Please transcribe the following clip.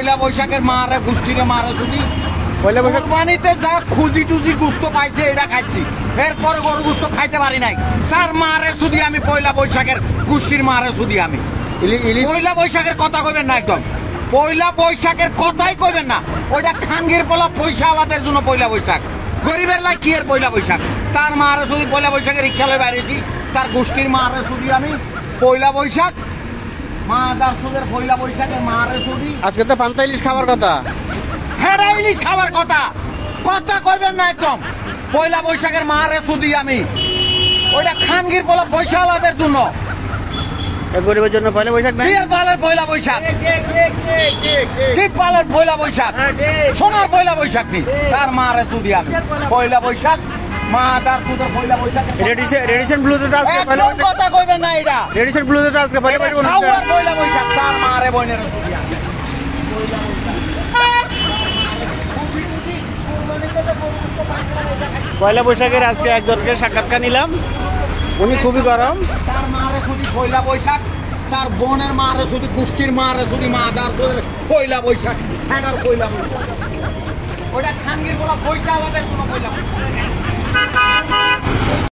পয়লা বৈশাখের মারে গোষ্ঠীরে মারে যদি পয়লা বৈশাখ কোরবানিতে যা খুঁজি টুজি গুস্ত পাইছে এটা খাইছি, এরপরে গরু গুস্ত খাইতে পারি নাই, তার মারে শুধু আমি পয়লা বৈশাখের গোষ্ঠীর মারে শুধু আমি। পয়লা বৈশাখের কথা কইবেন না, একদম পয়লা বৈশাখের কথাই কইবেন না। ওইটা খানগির পোলা পয়সা আমাদের জন্য পয়লা বৈশাখ, গরিবের লাই কি এর পয়লা বৈশাখ। তার মারে শুধু পয়লা বৈশাখের রিক্সা লয়ে বাইরেছি, তার গোষ্ঠীর মারে শুধু আমি পয়লা বৈশাখ, মা দার সুদের পয়লা বৈশাখের মারে শুধু। আজকে তো পান্তা ইলিশ খাবার কথা, হ্যাঁ ইলিশ খাবার কথা, কথা কইবেন না একদম। পয়লা বৈশাখের মারে শুধু আমি, ওইটা খানগির পোলা পয়সা আলাদের জন্য, গরিবের জন্য পয়লা বৈশাখ না। পালের পয়লা বৈশাখ, ঠিক পালের পয়লা বৈশাখ, সোনার পয়লা বৈশাখ নেই, তার মারে শুধু আমি পয়লা বৈশাখ, মা তার সুদের পয়লা বৈশাখ। রেডিশন ব্লুতে তো আজকে পয়লা বৈশাখ, কথা কইবেন না এটা। রেডিশন ব্লুতে তো আজকে পয়লা বৈশাখ, পয়লা বৈশাখ, তার মারে বোনের শুধু আমি। পয়লা বৈশাখের আজকে একজনকে সাক্ষাৎকার নিলাম, উনি খুবই গরম। তার মারে শুধু পয়লা বৈশাখ, তার বোনের মারে শুধু গোষ্ঠীর মারে শুধু মা দার পয়লা বৈশাখ, ঠেকার পয়লা বৈশাখ। ওটা খানগির বলা পয়সা আমাদের কোনো পয়লা বৈশাখ।